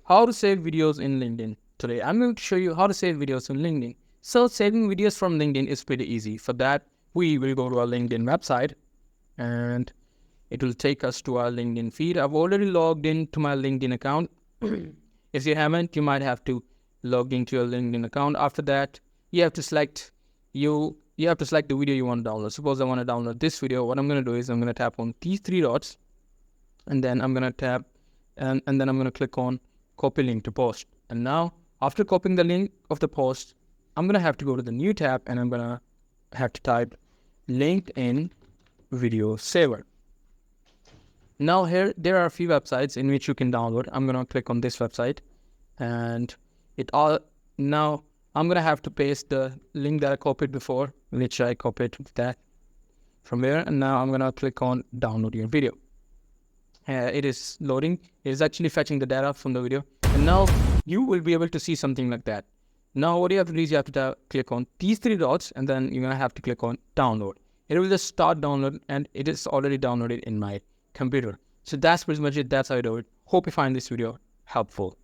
How to save videos in LinkedIn. Today I'm going to show you how to save videos in LinkedIn. So saving videos from LinkedIn is pretty easy. For that, we will go to our LinkedIn website and it will take us to our LinkedIn feed. I've already logged into my LinkedIn account. If you haven't, you might have to log into your LinkedIn account. After that, you have to select the video you want to download. Suppose I want to download this video. What I'm going to do is I'm going to tap on these three dots, and then I'm going to tap and then I'm going to click on copy link to post. And now after copying the link of the post, I'm going to have to go to the new tab and I'm going to have to type LinkedIn video saver. Now here there are a few websites in which you can download. I'm going to click on this website and now I'm going to have to paste the link that I copied before, which I copied that from there. And now I'm going to click on download your video. It is loading. It is actually fetching the data from the video. And now you will be able to see something like that. Now what you have to do is you have to click on these three dots and then you're going to have to click on download. It will just start download and it is already downloaded in my computer. So that's pretty much it. That's how I do it. Hope you find this video helpful.